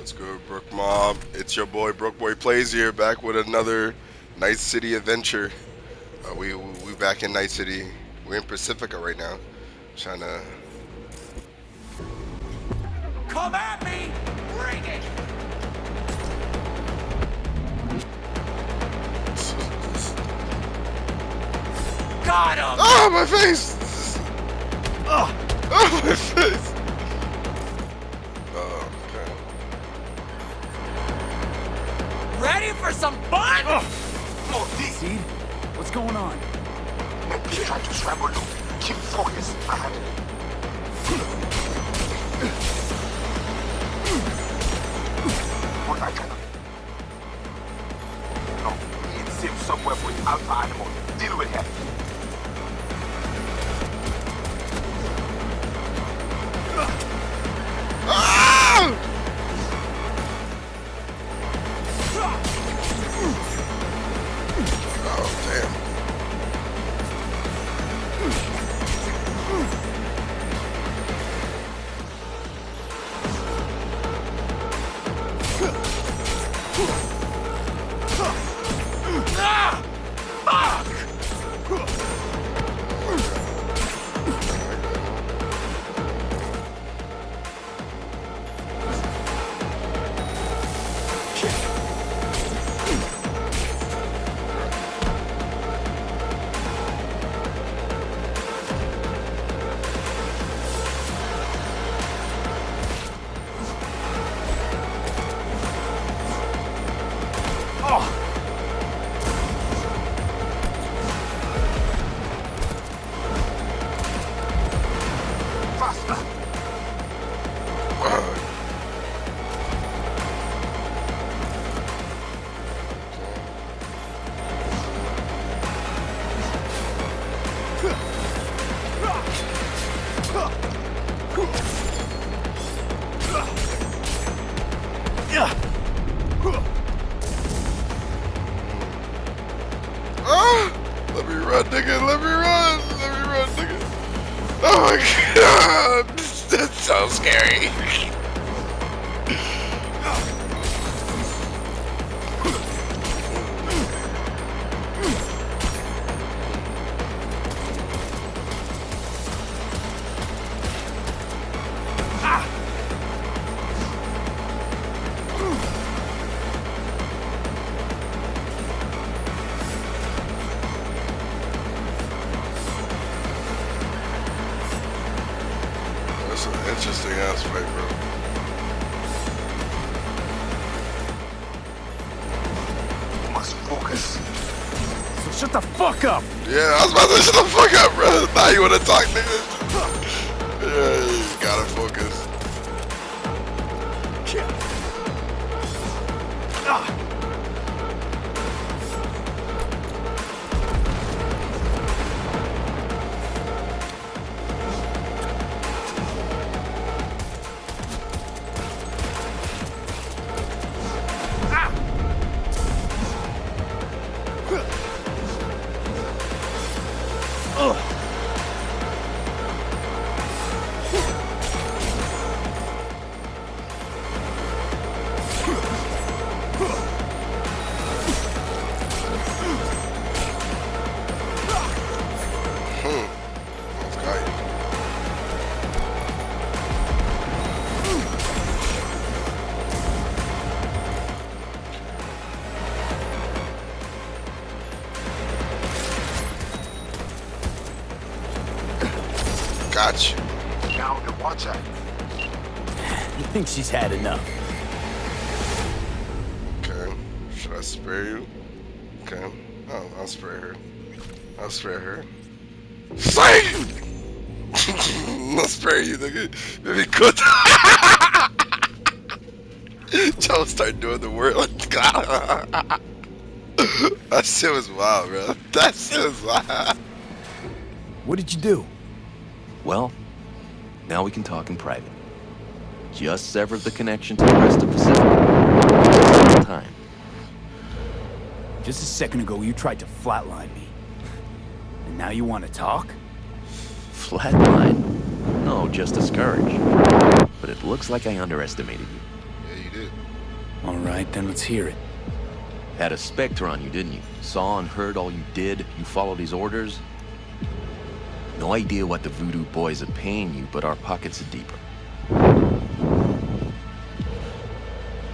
What's good, Brook Mob? It's your boy BrokkBoiPlay's here, back with another Night City adventure. We back in Night City. We're in Pacifica right now, trying to. Come at me! Bring it! Got him! Oh, my face! Oh, my face! Oh, Ready for some fun? Oh, Seed, what's going on? keep trying to scramble. Keep focused. What I cannot. No, it's safe somewhere with alpha animal. Deal with him. Ah! Oh, damn. Faster. Ah! Let me run, nigga. Let me run. Let me run, nigga. Oh my god. That's so scary. That's an interesting ass fight, bro. You must focus. So shut the fuck up! Yeah, I was about to shut the fuck up, bro. Now you wanna talk, nigga? Yeah, you gotta focus. Let's go. Got you. Now the watcher. You think she's had enough? Okay. Should I spare you? Okay. Oh, I'll spare her. I'll spare her. Fight! I'll spare you, nigga. Maybe good. Joe start doing the word. That shit was wild, bro. That shit was wild. What did you do? Well, now we can talk in private. Just severed the connection to the rest of Pacific. Time. Just a second ago, you tried to flatline me. And now you want to talk? Flatline? No, just discouraged. But it looks like I underestimated you. Yeah, you did. All right, then let's hear it. Had a Spectre on you, didn't you? Saw and heard all you did. You followed his orders. No idea what the voodoo boys are paying you, but our pockets are deeper.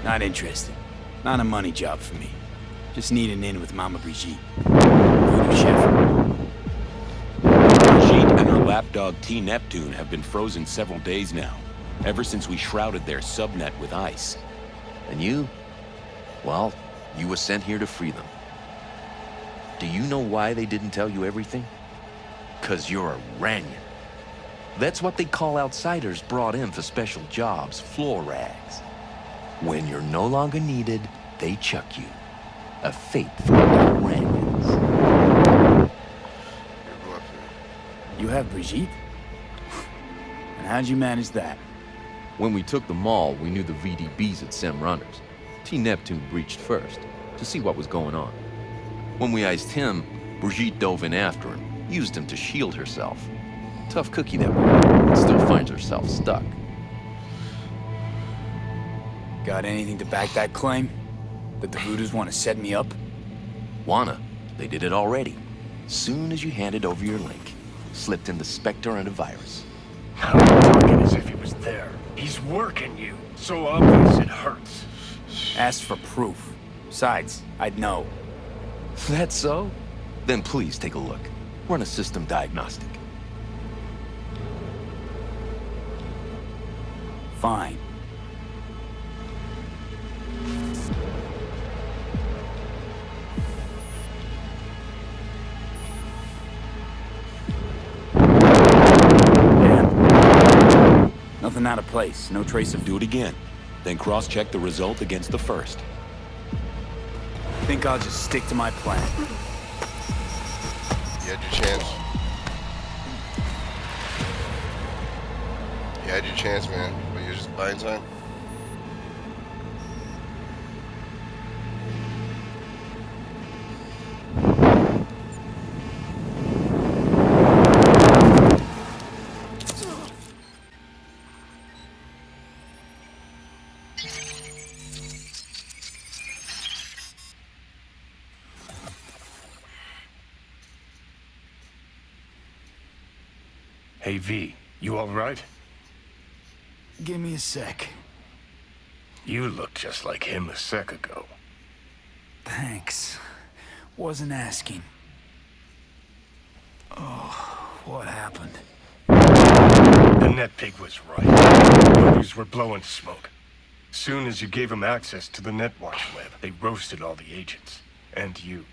Not interested. Not a money job for me. Just need an in with Mama Brigitte. Voodoo chef. Brigitte and her lapdog T. Neptune have been frozen several days now, ever since we shrouded their subnet with ice. And you? Well, you were sent here to free them. Do you know why they didn't tell you everything? 'Cause you're a Ranyan. That's what they call outsiders brought in for special jobs, floor rags. When you're no longer needed, they chuck you. A fate for all Ranyans. You're bluffing. You have Brigitte? And how'd you manage that? When we took the mall, we knew the VDBs had Sem runners. T. Neptune breached first, to see what was going on. When we iced him, Brigitte dove in after him, used him to shield herself. Tough cookie that one, but still finds herself stuck. Got anything to back that claim? That the Voodoos want to set me up? Wanna? They did it already. Soon as you handed over your link, slipped in the Spectre and a virus. How are you talking as if he was there? He's working you. So obvious it hurts. Asked for proof. Besides, I'd know. That so? Then please take a look. Run a system diagnostic. Fine. Damn. Nothing out of place. No trace of... Do it again, then cross-check the result against the first. Think I'll just stick to my plan. You had your chance. You had your chance, man, but you're just buying time. Hey, V, you all right? Give me a sec. You look just like him a sec ago. Thanks. Wasn't asking. Oh, what happened? The net pig was right. Voodoos were blowing smoke. Soon as you gave them access to the Netwatch web, they roasted all the agents. And you.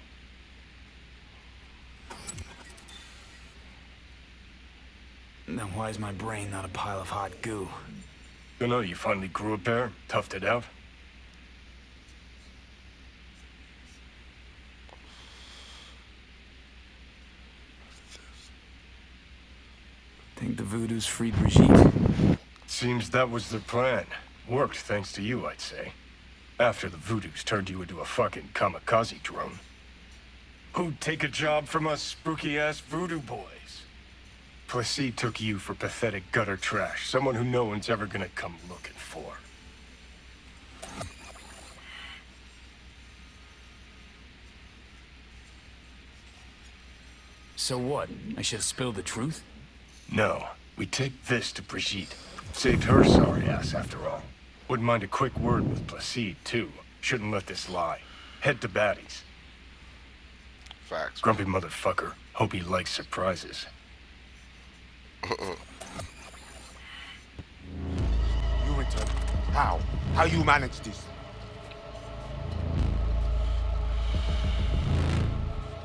Then why is my brain not a pile of hot goo? Dunno, you finally grew a pair, toughed it out. Think the Voodoos freed Brigitte? Seems that was the plan. Worked thanks to you, I'd say. After the Voodoos turned you into a fucking kamikaze drone. Who'd take a job from us spooky-ass voodoo boys? Placide took you for pathetic gutter trash, someone who no one's ever gonna come looking for. So what? I should have spilled the truth? No, we take this to Brigitte. Saved her sorry ass, after all. Wouldn't mind a quick word with Placide, too. Shouldn't let this lie. Head to baddies. Facts. Grumpy motherfucker. Hope he likes surprises. You returned. How? How you manage this?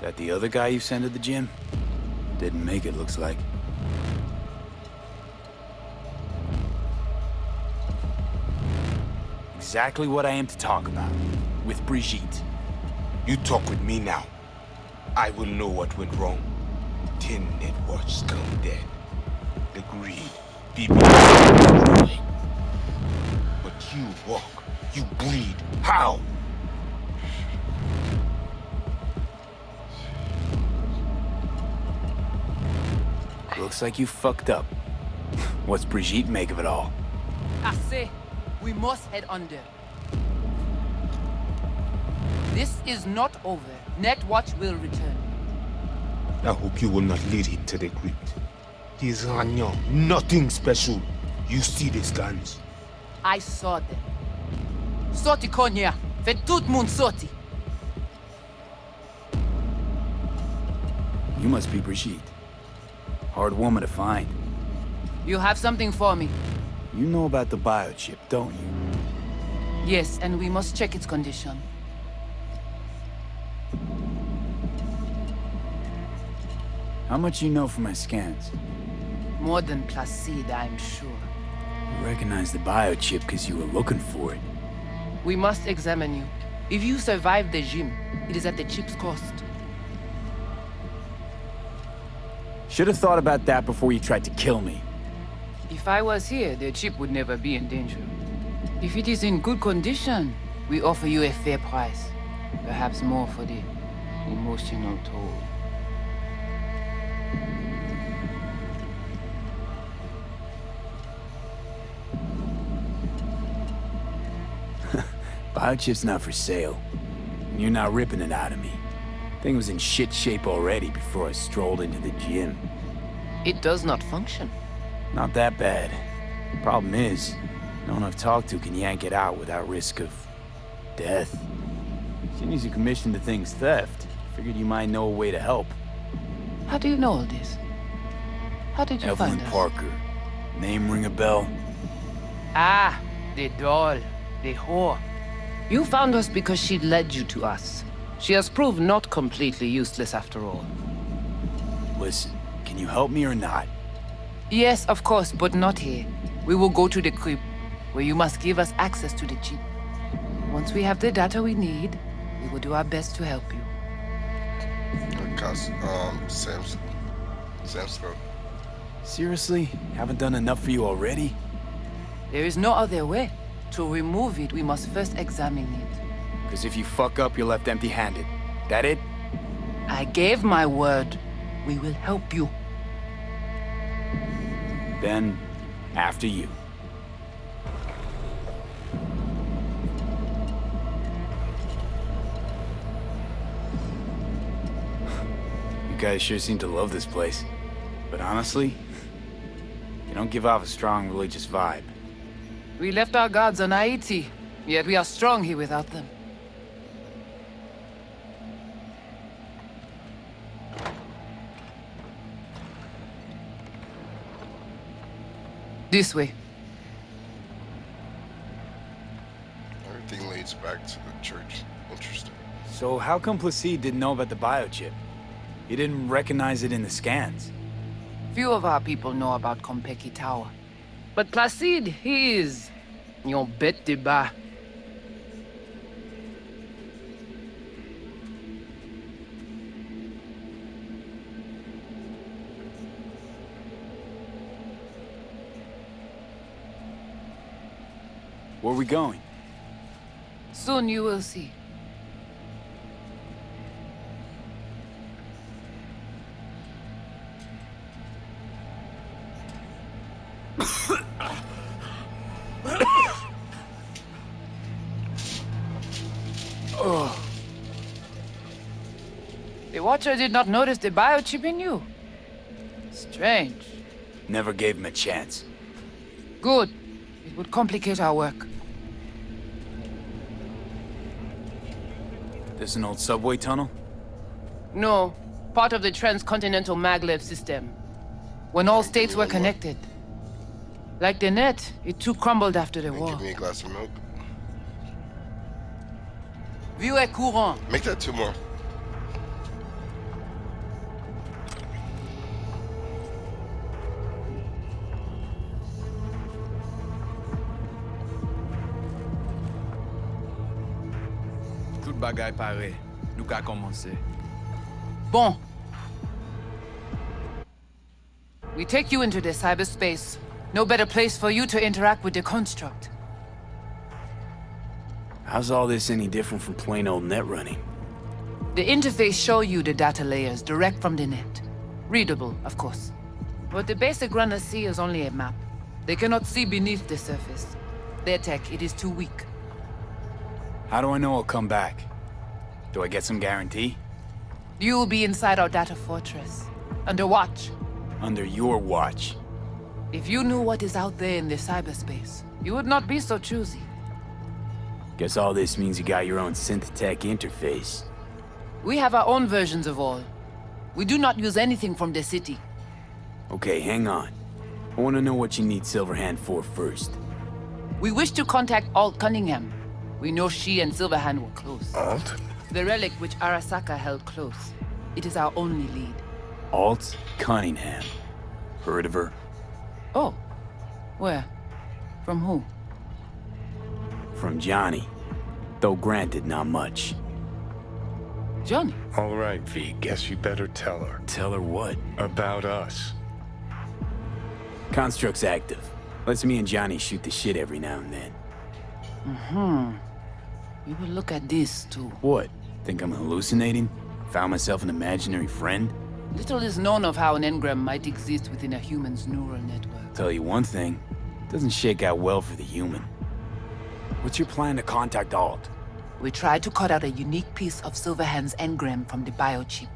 That the other guy you sent to the gym? Didn't make it, looks like. Exactly what I am to talk about. With Brigitte. You talk with me now. I will know what went wrong. 10 Netwatch scum dead. The greed. People destroying. But you walk. You bleed. How? Looks like you fucked up. What's Brigitte make of it all? I say, we must head under. This is not over. Netwatch will return. I hope you will not lead him to the crypt. He is Ragnar, nothing special. You see the scans. I saw them. Sorti konya. Fait tout moun sorti. You must be Brigitte. Hard woman to find. You have something for me. You know about the biochip, don't you? Yes, and we must check its condition. How much you know from my scans? More than Placide, I'm sure. You recognize the biochip because you were looking for it. We must examine you. If you survive the gym, it is at the chip's cost. Should have thought about that before you tried to kill me. If I was here, the chip would never be in danger. If it is in good condition, we offer you a fair price. Perhaps more for the emotional toll. Biochip's not for sale. And you're not ripping it out of me. Thing was in shit shape already before I strolled into the gym. It does not function. Not that bad. Problem is, no one I've talked to can yank it out without risk of death. Seeing as you commissioned the thing's theft, figured you might know a way to help. How do you know all this? How did you Evelyn find us? Parker. Name ring a bell? Ah, the doll. The whore. You found us because she led you to us. She has proved not completely useless after all. Listen, can you help me or not? Yes, of course, but not here. We will go to the crypt, where you must give us access to the chip. Once we have the data we need, we will do our best to help you. Sam's throat. Seriously? Haven't done enough for you already? There is no other way. To remove it, we must first examine it. Because if you fuck up, you're left empty-handed. That it? I gave my word. We will help you. Then, after you. You guys sure seem to love this place. But honestly, you don't give off a strong religious vibe. We left our gods on Haiti, yet we are strong here without them. This way. Everything leads back to the church. Interesting. So how come Placide didn't know about the biochip? He didn't recognize it in the scans. Few of our people know about Kompeki Tower. But Placide, he is... your bête de bas. Where are we going? Soon you will see. The Watcher did not notice the biochip in you. Strange. Never gave him a chance. Good. It would complicate our work. This an old subway tunnel? No, part of the transcontinental maglev system. When all states were connected. Like the net, it too crumbled after the war. Give me a glass of milk. Vieux et courant. Make that 2 more. Tout bagay pare. Nou ka komanse. Bon. We take you into the cyberspace. No better place for you to interact with the construct. How's all this any different from plain old net running? The interface show you the data layers direct from the net. Readable, of course. What the basic runners see is only a map. They cannot see beneath the surface. Their tech, it is too weak. How do I know I'll come back? Do I get some guarantee? You'll be inside our data fortress, under watch. Under your watch. If you knew what is out there in the cyberspace, you would not be so choosy. Guess all this means you got your own synth-tech interface. We have our own versions of all. We do not use anything from the city. Okay, hang on. I want to know what you need Silverhand for first. We wish to contact Alt Cunningham. We know she and Silverhand were close. Alt? The relic which Arasaka held close. It is our only lead. Alt Cunningham. Heard of her? Oh. Where? From who? From Johnny. Though granted, not much. Johnny? All right, V, guess you better tell her. Tell her what? About us. Construct's active. Lets me and Johnny shoot the shit every now and then. You will look at this, too. What? Think I'm hallucinating? Found myself an imaginary friend? Little is known of how an engram might exist within a human's neural network. Tell you one thing, doesn't shake out well for the human. What's your plan to contact Alt? We tried to cut out a unique piece of Silverhand's engram from the biochip.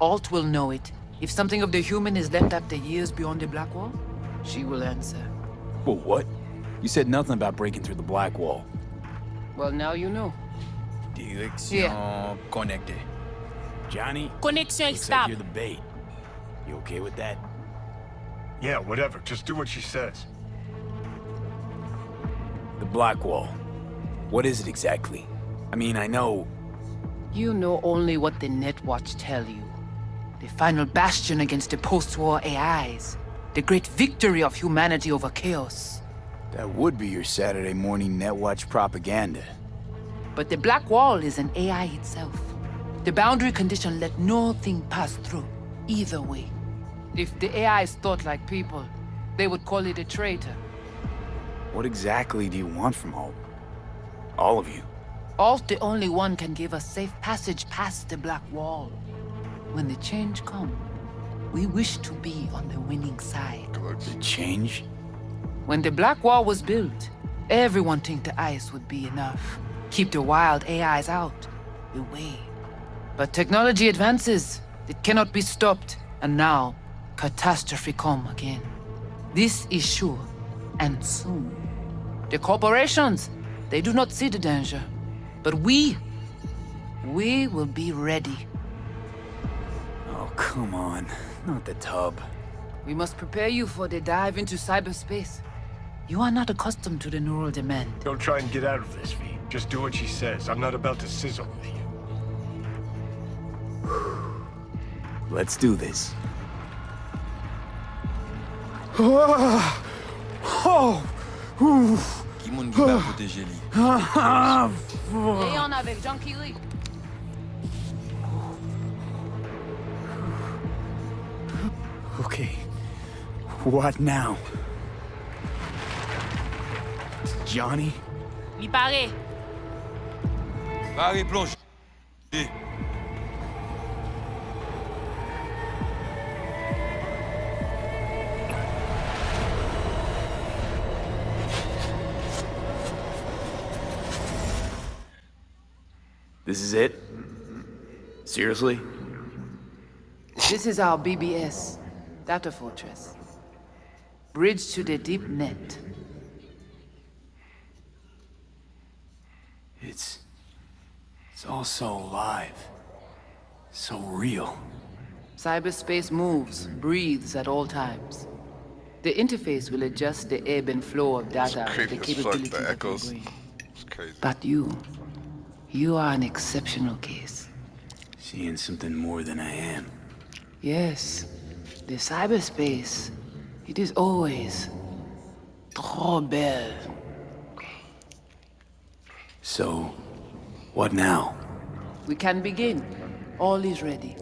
Alt will know it. If something of the human is left after years beyond the Black Wall, she will answer. Well, what? You said nothing about breaking through the Black Wall. Well, now you know. Direction connectée. Johnny? Connexion Looks like stable. you're the bait. You okay with that? Yeah, whatever. Just do what she says. The Black Wall. What is it exactly? I mean, I know... You know only what the Netwatch tell you. The final bastion against the post-war AIs. The great victory of humanity over chaos. That would be your Saturday morning Netwatch propaganda. But the Black Wall is an AI itself. The boundary condition let nothing pass through, either way. If the AIs thought like people, they would call it a traitor. What exactly do you want from Alt? All of you? Alt, the only one, can give us safe passage past the Black Wall. When the change comes, we wish to be on the winning side. The change? When the Black Wall was built, everyone think the ice would be enough. Keep the wild AIs out, away. But technology advances. It cannot be stopped. And now, catastrophe come again. This is sure, and soon. The corporations, they do not see the danger. But we will be ready. Oh, come on. Not the tub. We must prepare you for the dive into cyberspace. You are not accustomed to the neural demand. Don't try and get out of this, V. Just do what she says. I'm not about to sizzle with you. Let's do this. Qui moun ki va protéger li? Léon avec Jean Kili. Okay. What now? Johnny? Li pare. Pare plonge. This is it? Seriously? This is our BBS, data fortress. Bridge to the deep net. It's all so alive. So real. Cyberspace moves, breathes at all times. The interface will adjust the ebb and flow of data with the Creepy as fuck, capabilities the of your echoes. brain. It's crazy. But you are an exceptional case. Seeing something more than I am. Yes, the cyberspace, it is always trop belle. So, what now? We can begin. All is ready.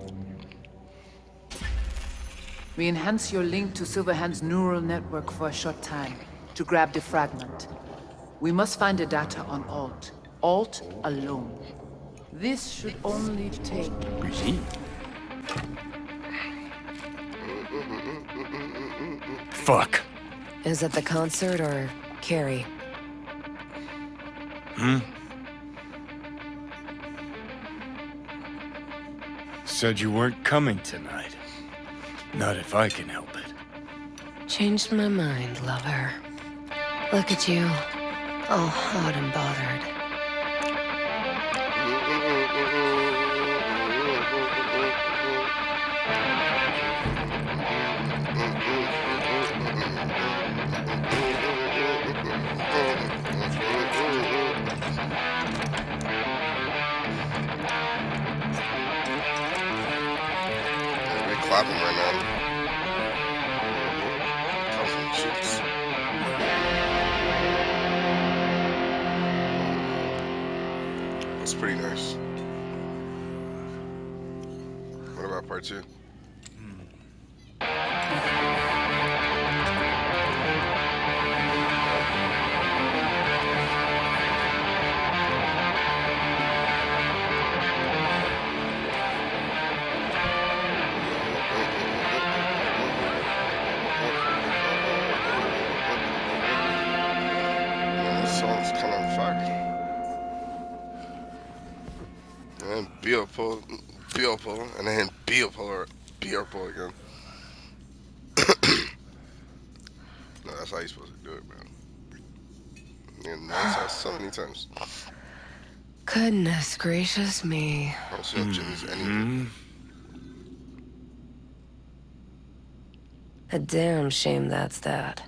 We enhance your link to Silverhand's neural network for a short time to grab the fragment. We must find the data on Alt. Alt alone. This should only take... Brigitte? Fuck. Is it the concert or Carrie? said you weren't coming tonight. Not if I can help it. Changed my mind, lover. Look at you, all hot and bothered. They're clapping right now. Thousand cheeks. That's pretty nice. What about part 2? This song's kind of fuck. And then beautiful, and then beautiful again. No, that's how you're supposed to do it, man. And that's how so many times. Goodness gracious me. I don't see no Jimmy's anywhere. A damn shame that's that.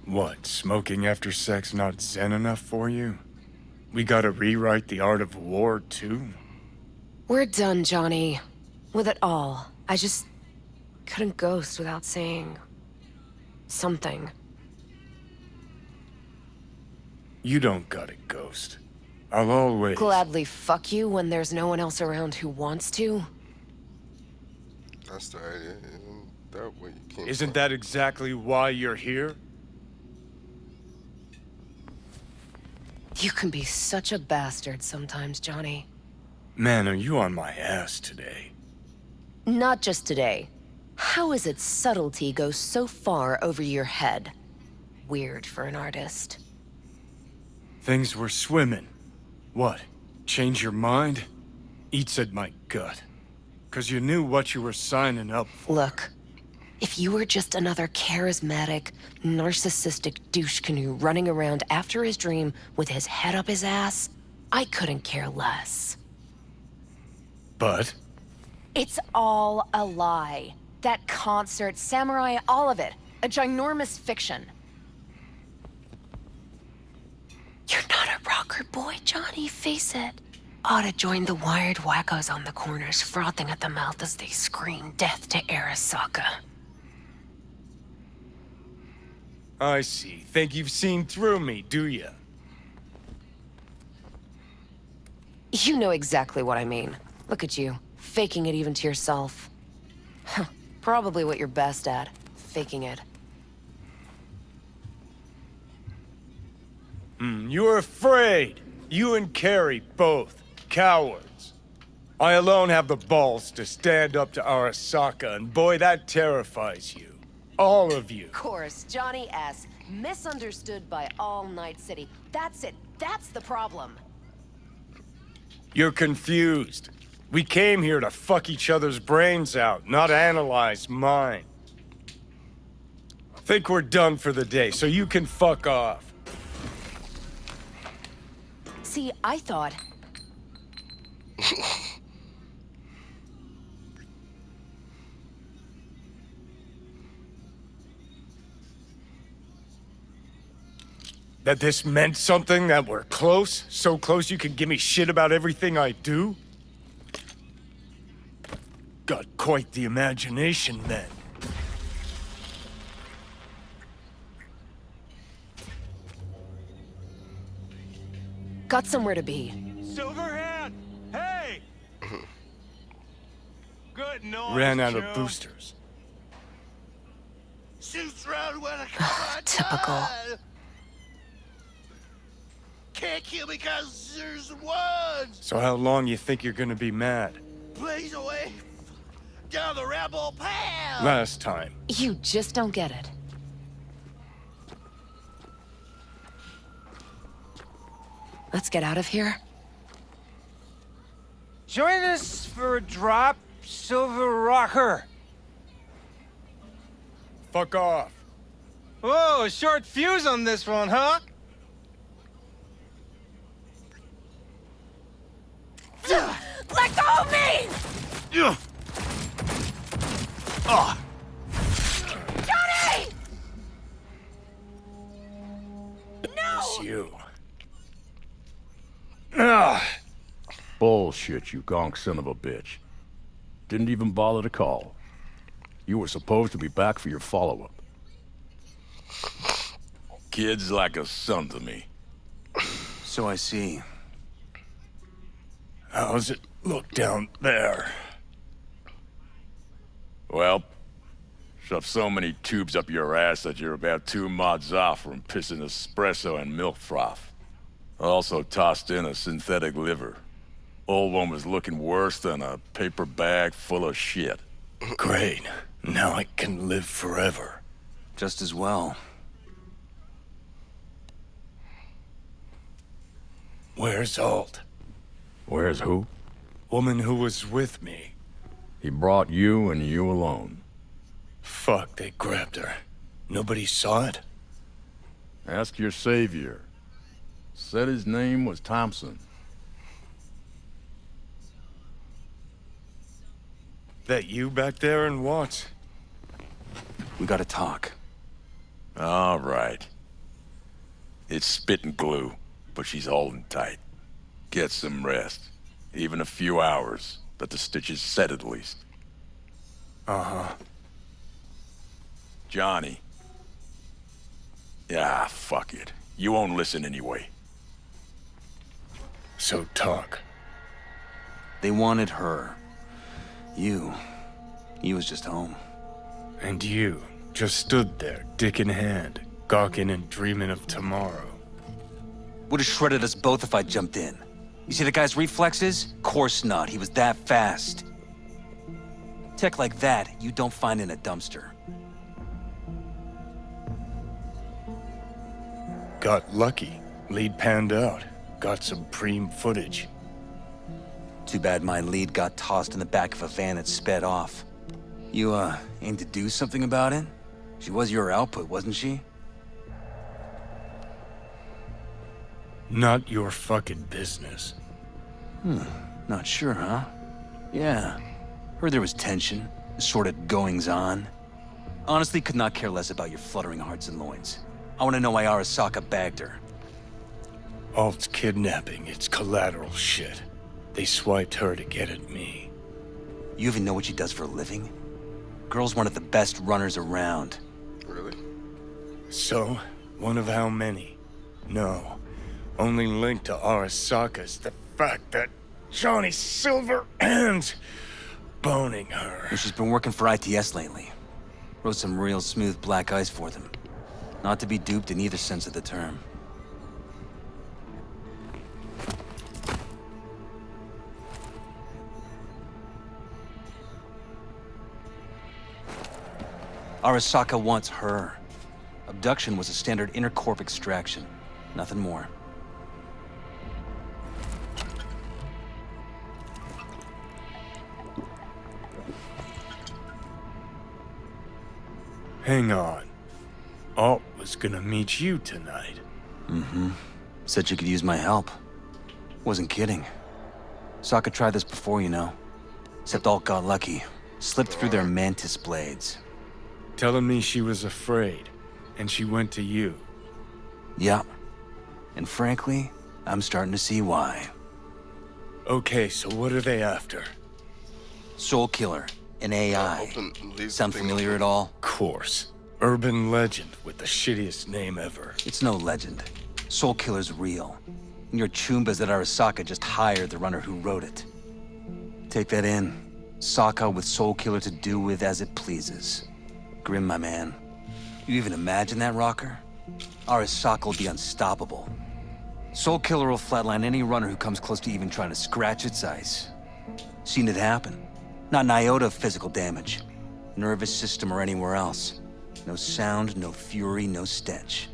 What, smoking after sex not zen enough for you? We gotta rewrite the art of war, too? We're done, Johnny. With it all. I just couldn't ghost without saying something. You don't gotta ghost. I'll always... Gladly fuck you when there's no one else around who wants to. That's the idea. Isn't that what you came Isn't for? that exactly why you're here? You can be such a bastard sometimes, Johnny. Man, are you on my ass today? Not just today. How is it subtlety goes so far over your head? Weird for an artist. Things were swimming. What? Change your mind? Eats at my gut. 'Cause you knew what you were signing up for. Look, if you were just another charismatic, narcissistic douche canoe running around after his dream with his head up his ass, I couldn't care less. But? It's all a lie. That concert, Samurai, all of it. A ginormous fiction. You're not a rocker boy, Johnny, face it. Ought to join the wired wackos on the corners, frothing at the mouth as they scream death to Arasaka. I see. Think you've seen through me, do ya? You know exactly what I mean. Look at you, faking it even to yourself. Huh, probably what you're best at, faking it. You're afraid. You and Carrie both. Cowards. I alone have the balls to stand up to Arasaka, and boy, that terrifies you. All of you. Of course, Johnny S. Misunderstood by all Night City. That's it. That's the problem. You're confused. We came here to fuck each other's brains out, not analyze mine. Think we're done for the day, so you can fuck off. See, I thought... That this meant something, that we're close? So close you can give me shit about everything I do? Got quite the imagination, then. Got somewhere to be. Silverhand! Hey! Good noise, Ran out of Joe. boosters. Shoots round when I come Typical. Can't kill me cause there's one! So how long you think you're gonna be mad? Blaze away! Down the Ramble path! Last time. You just don't get it. Let's get out of here. Join us for a drop, Silver Rocker. Fuck off. Whoa, short fuse on this one, huh? Let go of me! Johnny! No! It's you. Bullshit, you gonk son of a bitch. Didn't even bother to call. You were supposed to be back for your follow-up. Kid's like a son to me. So I see. How's it look down there? Well, shoved so many tubes up your ass that you're about 2 mods off from pissing espresso and milk froth. Also tossed in a synthetic liver. Old one was looking worse than a paper bag full of shit. Great. Now I can live forever. Just as well. Where's Alt? Where's who? Woman who was with me. He brought you and you alone. Fuck, they grabbed her. Nobody saw it? Ask your savior. Said his name was Thompson. That you back there and what? We gotta talk. All right. It's spit and glue, but she's holding tight. Get some rest. Even a few hours, but the stitches set at least. Uh-huh. Johnny. Yeah, fuck it. You won't listen anyway. So talk. They wanted her. You was just home. And you just stood there, dick in hand, gawking and dreaming of tomorrow. Would've shredded us both if I jumped in. You see the guy's reflexes? Course not, he was that fast. Tech like that, you don't find in a dumpster. Got lucky. Lead panned out. Got some preem footage. Too bad my lead got tossed in the back of a van and sped off. You, aim to do something about it? She was your output, wasn't she? Not your fucking business. Not sure, huh? Yeah. Heard there was tension, assorted goings-on. Honestly, could not care less about your fluttering hearts and loins. I want to know why Arasaka bagged her. Alt's kidnapping, it's collateral shit. They swiped her to get at me. You even know what she does for a living? Girl's one of the best runners around. Really? So, one of how many? No. Only linked to Arasaka's the fact that Johnny Silver and boning her. And she's been working for ITS lately. Wrote some real smooth black ice for them. Not to be duped in either sense of the term. Arasaka wants her. Abduction was a standard intercorp extraction. Nothing more. Hang on. Alt was gonna meet you tonight. Mm-hmm. Said you could use my help. Wasn't kidding. Sokka tried this before, you know. Except Alt got lucky. Slipped through their mantis blades. Telling me she was afraid, and she went to you. Yep. And frankly, I'm starting to see why. Okay, so what are they after? Soul Killer, an AI. Sound familiar at all? Course. Urban legend with the shittiest name ever. It's no legend. Soul Killer's real. And your Chumbas at Arasaka just hired the runner who wrote it. Take that in. Sokka with Soul Killer to do with as it pleases. Grim, my man. You even imagine that, Rocker? Arasaka will be unstoppable. Soul Killer will flatline any runner who comes close to even trying to scratch its ice. Seen it happen. Not an iota of physical damage. Nervous system or anywhere else. No sound, no fury, no stench.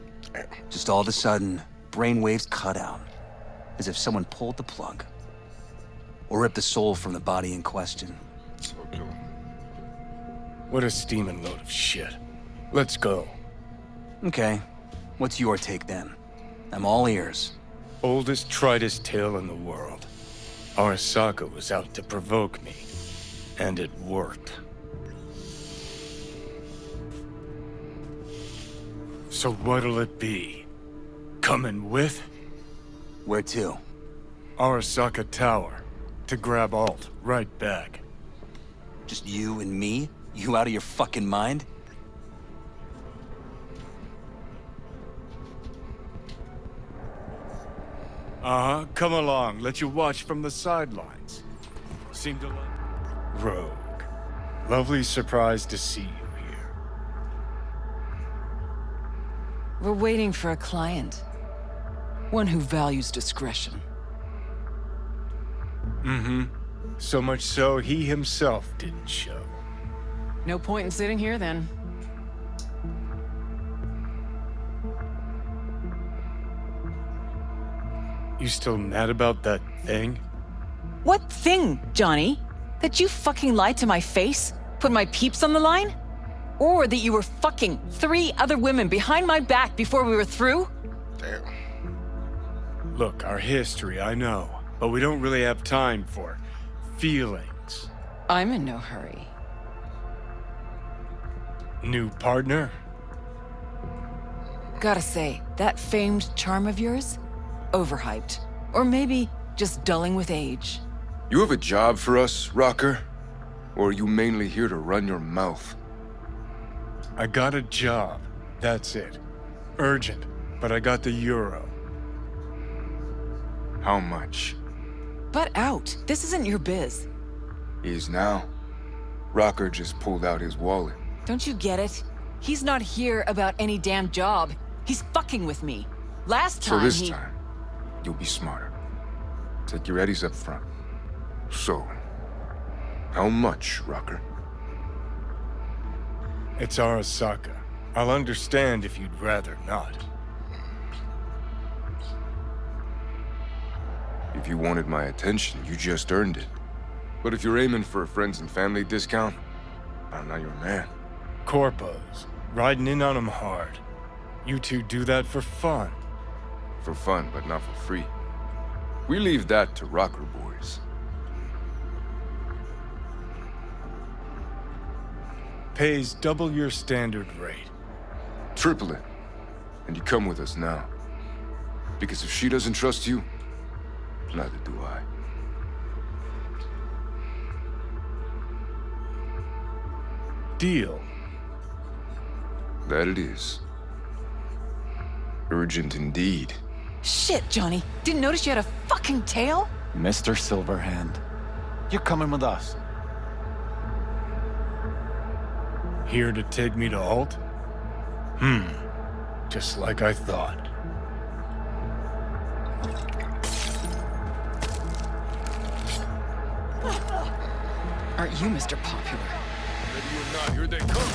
Just all of a sudden, brainwaves cut out. As if someone pulled the plug. or rip the soul from the body in question. So cool. What a steaming load of shit. Let's go. Okay. What's your take then? I'm all ears. Oldest, tritest tale in the world. Arasaka was out to provoke me. And it worked. So what'll it be? Coming with? Where to? Arasaka Tower. To grab Alt right back. Just you and me? You out of your fucking mind? Uh-huh, come along. Let you watch from the sidelines. Seem to like... Rogue. Lovely surprise to see you here. We're waiting for a client. One who values discretion. Mm-hmm. So much so, he himself didn't show. No point in sitting here, then. You still mad about that thing? What thing, Johnny? That you fucking lied to my face? Put my peeps on the line? Or that you were fucking 3 other women behind my back before we were through? Damn. Look, our history, I know. But we don't really have time for feelings. I'm in no hurry. New partner? Gotta say, that famed charm of yours? Overhyped. Or maybe just dulling with age. You have a job for us, Rocker? Or are you mainly here to run your mouth? I got a job. That's it. Urgent, but I got the euro. How much? Butt out. This isn't your biz. Is now. Rocker just pulled out his wallet. Don't you get it? He's not here about any damn job. He's fucking with me. Last time So this time, you'll be smarter. Take your eddies up front. So, how much, Rocker? It's Arasaka. I'll understand if you'd rather not. If you wanted my attention, you just earned it. But if you're aiming for a friends and family discount, I'm not your man. Corpos. Riding in on them hard. You two do that for fun. For fun, but not for free. We leave that to Rocker boys. Pays double your standard rate. Triple it. And you come with us now. Because if she doesn't trust you, neither do I. Deal. That it is. Urgent indeed. Shit, Johnny. Didn't notice you had a fucking tail? Mr. Silverhand, you're coming with us. Here to take me to Alt? Just like I thought. Aren't you Mr. Popular? Ready or not, here they come.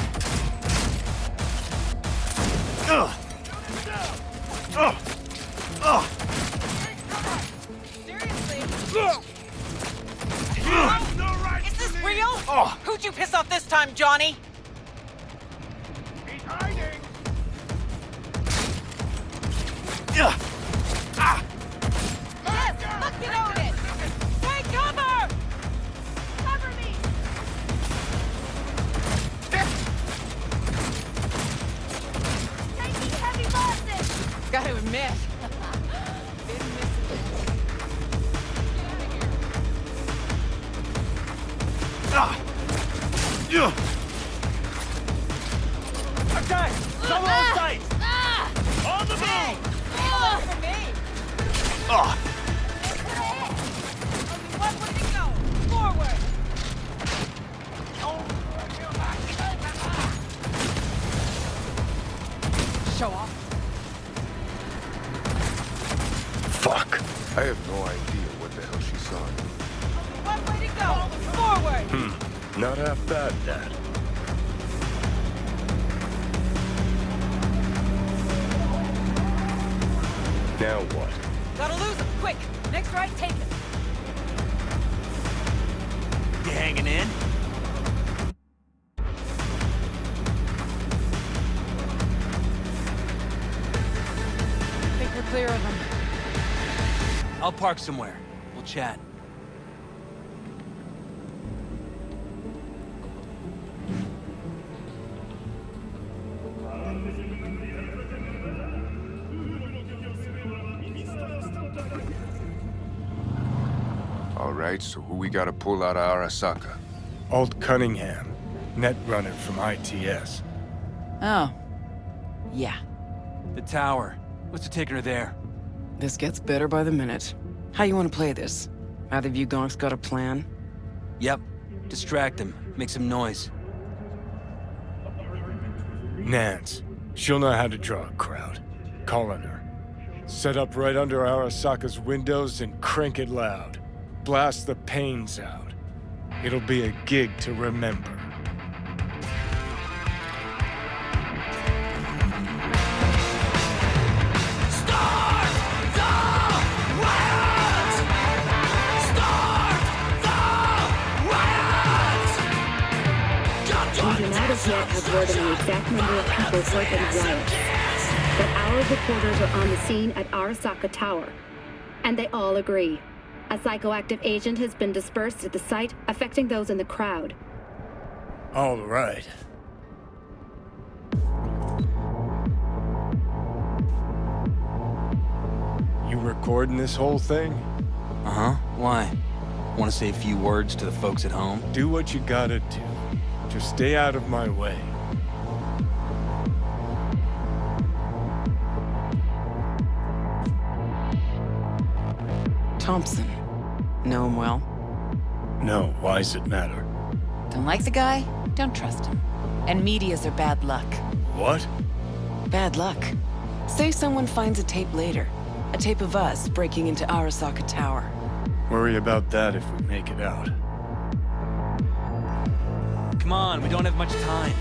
Is this real? Who'd you piss off this time, Johnny? He's hiding! Yes! Fucking own it! Take cover! Cover me! Taking heavy losses! Gotta admit. Attack! Double on sight! On the move! For me! What way to go? Forward! Show off. Fuck. I have no idea what the hell she saw. What way to go? Forward! Not half bad, Dad. Now what? Gotta lose him, quick! Next right, take it! You hanging in? I think we're clear of them. I'll park somewhere. We'll chat. All right, so who we gotta pull out of Arasaka? Alt Cunningham, netrunner from ITS. Oh. Yeah. The tower. What's taking her there? This gets better by the minute. How you want to play this? Either of you gonks got a plan? Yep. Distract him. Make some noise. Nance. She'll know how to draw a crowd. Call on her. Set up right under Arasaka's windows and crank it loud. Blast the pains out. It'll be a gig to remember. We do not as yet have word on the exact number of people hurt in the riots. But our reporters are on the scene at Arasaka Tower. And they all agree. A psychoactive agent has been dispersed at the site, affecting those in the crowd. All right. You recording this whole thing? Uh-huh. Why? Want to say a few words to the folks at home? Do what you gotta do. Just stay out of my way. Thompson. Know him well? No, why's it matter? Don't like the guy? Don't trust him. And medias are bad luck. What? Bad luck. Say someone finds a tape later. A tape of us breaking into Arasaka Tower. Worry about that if we make it out. Come on, we don't have much time.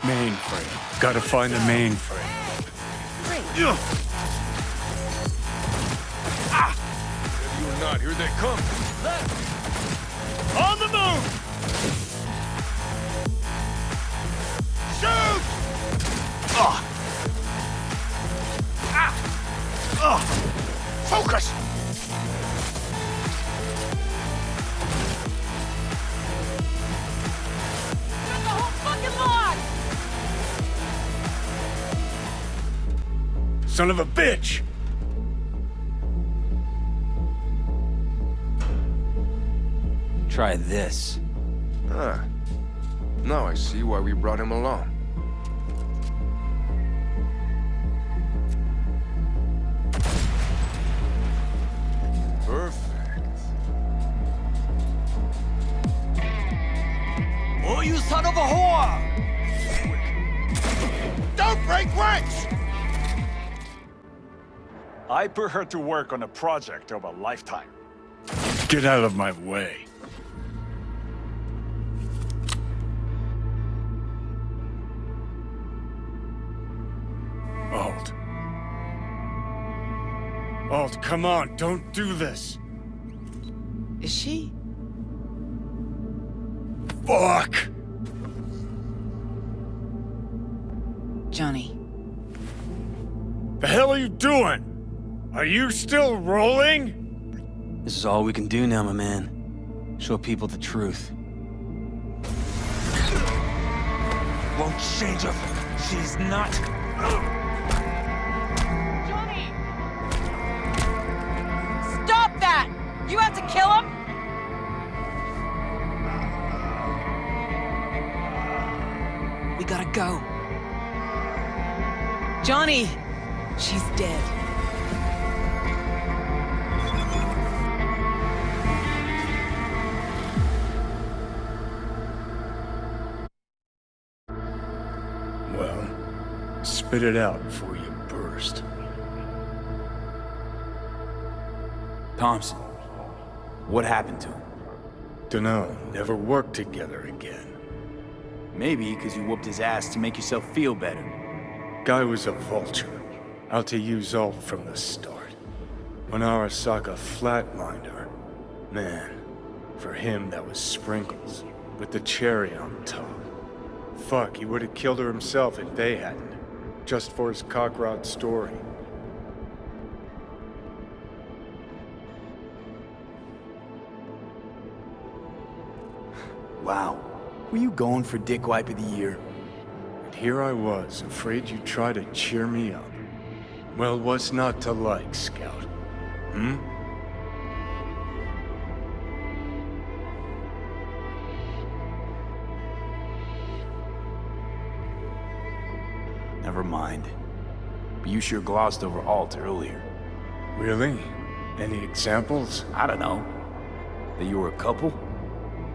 Mainframe. Gotta find the mainframe. Great. Ready or not, here they come. On the move! Shoot! Focus! Got the whole fucking lot! Son of a bitch! Try this. Ah. Now I see why we brought him along. Perfect. Oh, you son of a whore! Don't break ranks! I put her to work on a project of a lifetime. Get out of my way. Alt. Alt, come on, don't do this. Is she? Fuck! Johnny. The hell are you doing? Are you still rolling? This is all we can do now, my man. Show people the truth. Won't change her. She's not. Johnny! Stop that! You have to kill him? We gotta go. Johnny! She's dead. Well, spit it out before you burst. Thompson, what happened to him? Dunno, never worked together again. Maybe because you whooped his ass to make yourself feel better. Guy was a vulture, out to use Alt from the start. When Arasaka flatlined her, Man, for him that was sprinkles, with the cherry on top. Fuck, he would have killed her himself if they hadn't. Just for his cockrod story. Wow. Were you going for Dick Wipe of the Year? And here I was, afraid you'd try to cheer me up. Well, what's not to like, Scout? Hmm? Never mind. But you sure glossed over Alt earlier. Really? Any examples? I don't know. That you were a couple?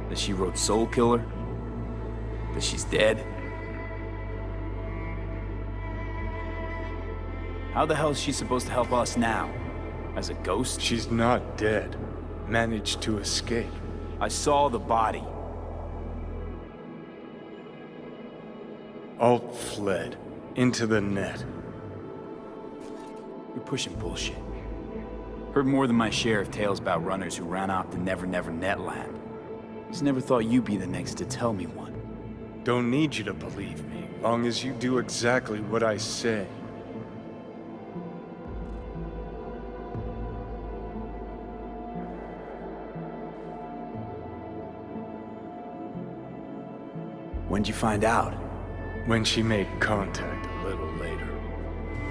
That she wrote Soul Killer? That she's dead? How the hell is she supposed to help us now? As a ghost? She's not dead. Managed to escape. I saw the body. Alt fled. Into the net. You're pushing bullshit. Heard more than my share of tales about runners who ran off the Never Never Net land. Just never thought you'd be the next to tell me one. Don't need you to believe me, long as you do exactly what I say. When'd you find out? When she made contact a little later.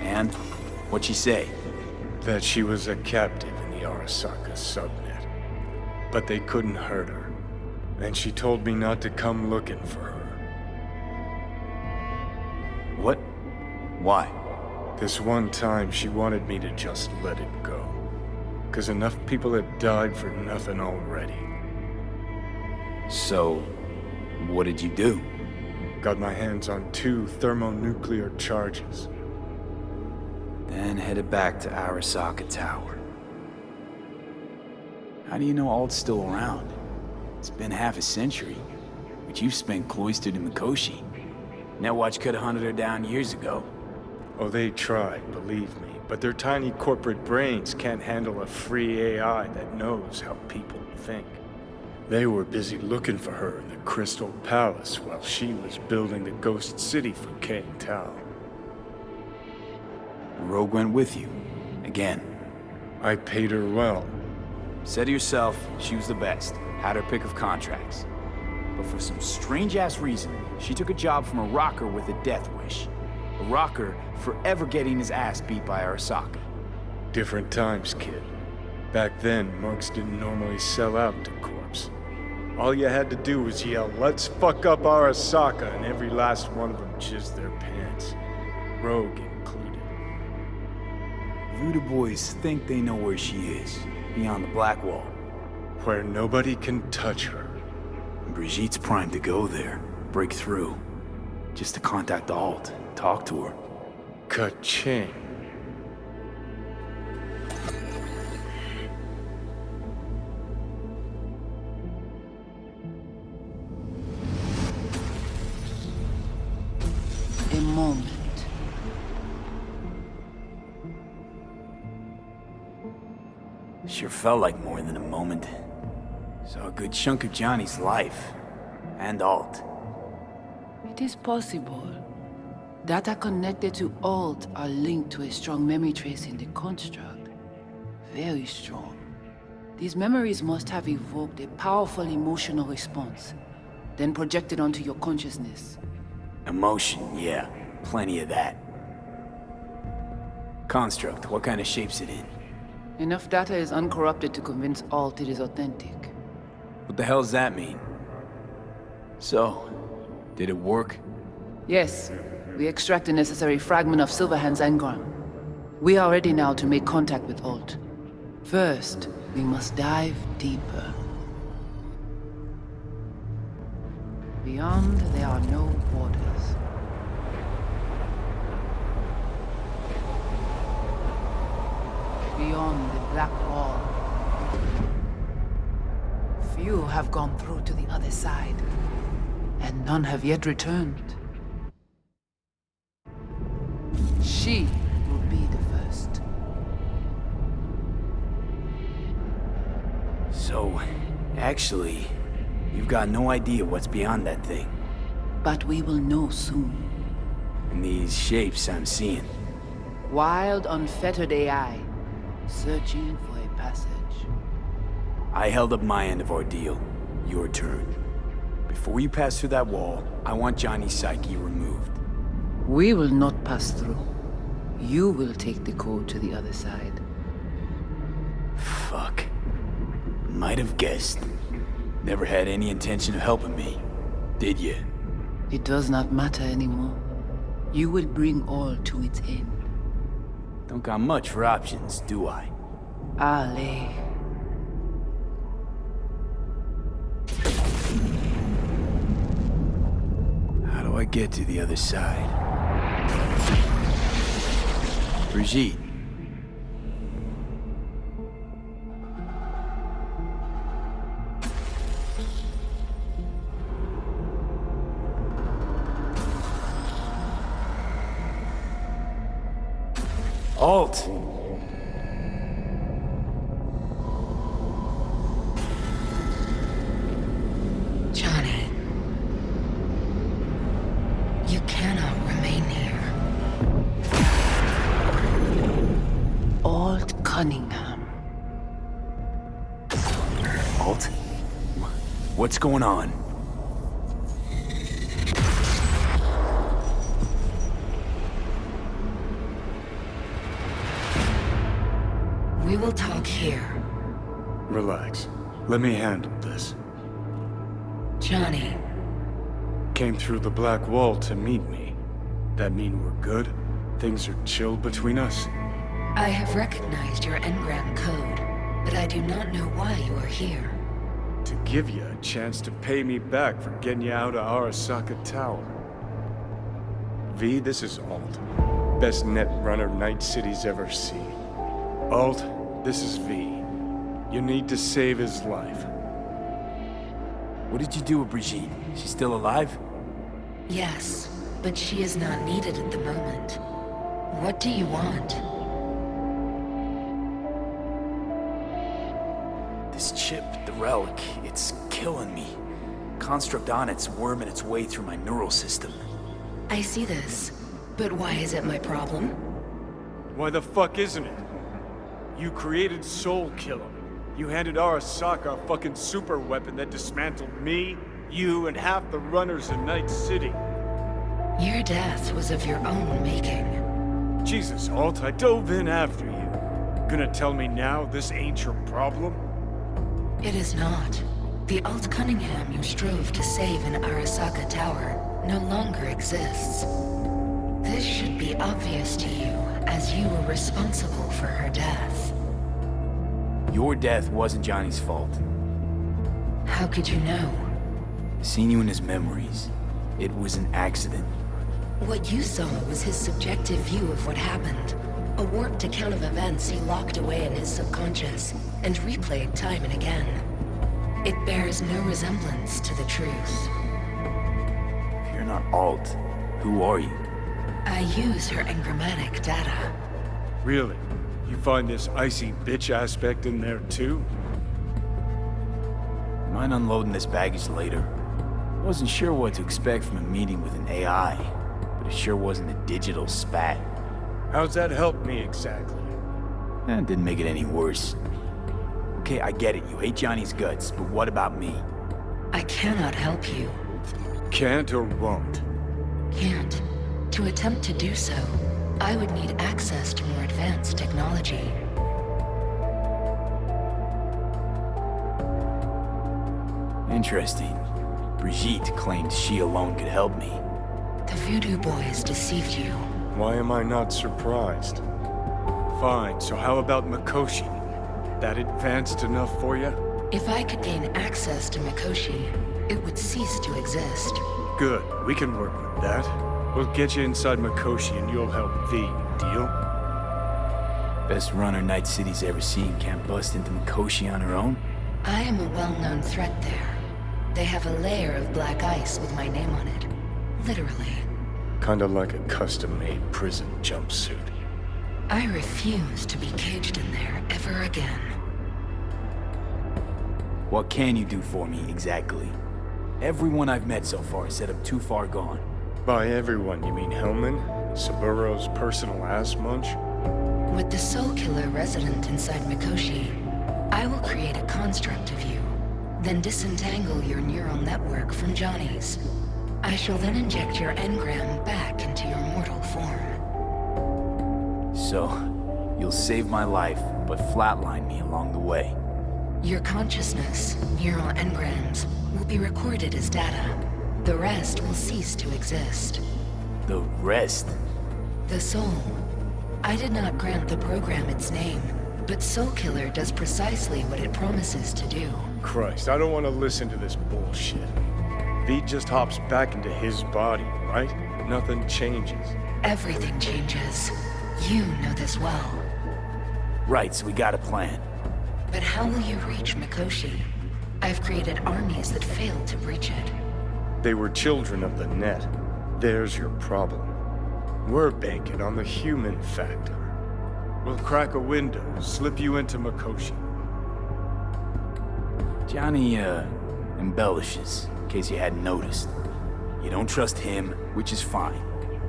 And? What'd she say? That she was a captive in the Arasaka subnet. But they couldn't hurt her. And she told me not to come looking for her. What? Why? This one time she wanted me to just let it go. 'Cause enough people had died for nothing already. So, what did you do? Got my hands on 2 thermonuclear charges. Then headed back to Arasaka Tower. How do you know Alt's still around? It's been half a century, but you've spent cloistered in Mikoshi. Netwatch could have hunted her down years ago. Oh, they tried, believe me, but their tiny corporate brains can't handle a free AI that knows how people think. They were busy looking for her in the Crystal Palace while she was building the Ghost City for Kang Tao. Rogue went with you. Again. I paid her well. Said to yourself, she was the best. Had her pick of contracts. But for some strange-ass reason, she took a job from a rocker with a death wish. A rocker forever getting his ass beat by Arasaka. Different times, kid. Back then, mercs didn't normally sell out to corpse. All you had to do was yell, "Let's fuck up Arasaka," and every last one of them jizzed their pants. Rogue included. Voodoo boys think they know where she is, beyond the Black Wall. Where nobody can touch her. Brigitte's primed to go there, break through. Just to contact Alt, talk to her. Ka-ching. A moment. Sure felt like more than a moment. Saw a good chunk of Johnny's life. And Alt. It is possible. Data connected to Alt are linked to a strong memory trace in the construct. Very strong. These memories must have evoked a powerful emotional response, then projected onto your consciousness. Emotion, yeah. Plenty of that. Construct, what kind of shape's it in? Enough data is uncorrupted to convince Alt it is authentic. What the hell does that mean? So, did it work? Yes. We extract the necessary fragment of Silverhand's engram. We are ready now to make contact with Alt. First, we must dive deeper. Beyond, there are no borders. Beyond the Black Wall. Few have gone through to the other side, and none have yet returned. She will be the first. So, actually, you've got no idea what's beyond that thing. But we will know soon. And these shapes I'm seeing. Wild, unfettered AI, searching for a passage. I held up my end of our deal. Your turn. Before you pass through that wall, I want Johnny's psyche removed. We will not pass through. You will take the code to the other side. Fuck. Might have guessed. Never had any intention of helping me, did you? It does not matter anymore. You will bring all to its end. Don't got much for options, do I? Ale. How do I get to the other side? Brigitte. Alt! Johnny. You cannot remain here. Alt Cunningham. Alt? What's going on? We will talk here. Relax. Let me handle this. Johnny. Came through the black wall to meet me. That mean we're good? Things are chill between us? I have recognized your engram code, but I do not know why you are here. To give you a chance to pay me back for getting you out of Arasaka Tower. V, this is Alt. Best net runner Night City's ever seen. Alt, this is V. You need to save his life. What did you do with Brigitte? She's still alive? Yes, but she is not needed at the moment. What do you want? This chip, the relic, it's killing me. Construct on it's worming its way through my neural system. I see this, but why is it my problem? Why the fuck isn't it? You created Soul Killer. You handed Arasaka a fucking super weapon that dismantled me, you, and half the runners in Night City. Your death was of your own making. Jesus, Alt, I dove in after you. Gonna tell me now this ain't your problem? It is not. The Alt Cunningham you strove to save in Arasaka Tower no longer exists. This should be obvious to you, as you were responsible for her death. Your death wasn't Johnny's fault. How could you know? Seen you in his memories. It was an accident. What you saw was his subjective view of what happened. A warped account of events he locked away in his subconscious and replayed time and again. It bears no resemblance to the truth. If you're not Alt, who are you? I use her engrammatic data. Really? You find this icy bitch aspect in there too? Mind unloading this baggage later? Wasn't sure what to expect from a meeting with an AI, but it sure wasn't a digital spat. How's that help me exactly? Didn't make it any worse. Okay, I get it. You hate Johnny's guts, but what about me? I cannot help you. Can't or won't? Can't. To attempt to do so, I would need access to more advanced technology. Interesting. Brigitte claimed she alone could help me. The Voodoo Boys deceived you. Why am I not surprised? Fine, so how about Mikoshi? That advanced enough for you? If I could gain access to Mikoshi, it would cease to exist. Good, we can work with that. We'll get you inside Mikoshi and you'll help V, deal? Best runner Night City's ever seen can't bust into Mikoshi on her own? I am a well-known threat there. They have a layer of black ice with my name on it. Literally. Kinda like a custom-made prison jumpsuit. I refuse to be caged in there ever again. What can you do for me, exactly? Everyone I've met so far said I'm too far gone. By everyone, you mean Hellman? Saburo's personal ass munch? With the Soul Killer resident inside Mikoshi, I will create a construct of you, then disentangle your neural network from Johnny's. I shall then inject your engram back into your mortal form. So, you'll save my life, but flatline me along the way. Your consciousness, neural engrams, will be recorded as data. The rest will cease to exist. The rest? The soul. I did not grant the program its name, but Soul Killer does precisely what it promises to do. Christ, I don't want to listen to this bullshit. V just hops back into his body, right? Nothing changes. Everything changes. You know this well. Right, so we got a plan. But how will you reach Mikoshi? I've created armies that failed to breach it. They were children of the net. There's your problem. We're banking on the human factor. We'll crack a window, slip you into Mikoshi. Johnny, embellishes, in case you hadn't noticed. You don't trust him, which is fine.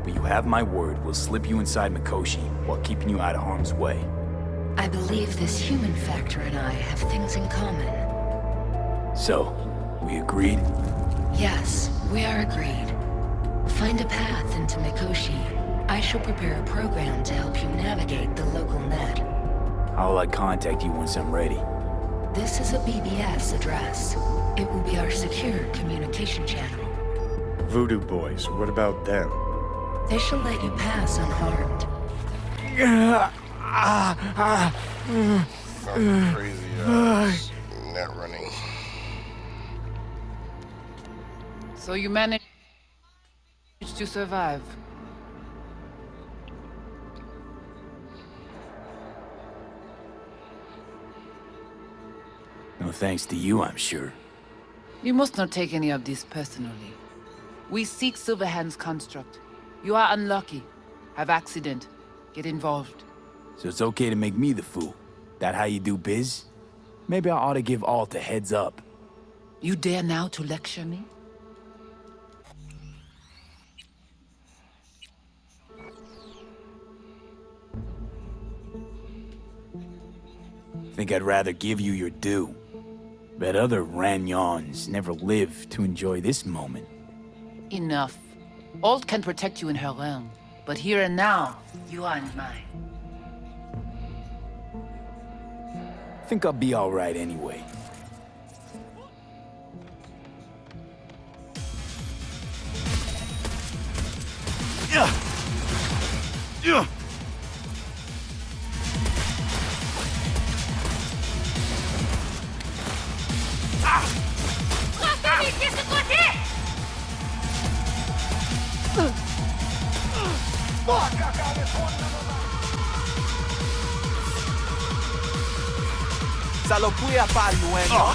But you have my word, we'll slip you inside Mikoshi while keeping you out of harm's way. I believe this human factor and I have things in common. So, we agreed? Yes, we are agreed. Find a path into Mikoshi. I shall prepare a program to help you navigate the local net. How will I contact you once I'm ready? This is a BBS address. It will be our secure communication channel. Voodoo boys, what about them? They shall let you pass unharmed. Some crazy net running. So you managed to survive. No thanks to you, I'm sure. You must not take any of this personally. We seek Silverhand's construct. You are unlucky. Have accident. Get involved. So it's okay to make me the fool. That how you do biz? Maybe I ought to give Alt a heads up. You dare now to lecture me? Think I'd rather give you your due. Bet other Ranyons never lived to enjoy this moment. Enough. Alt can protect you in her realm, but here and now, you are in mine. Think I'll be alright anyway. Ça lo puya pa luengo.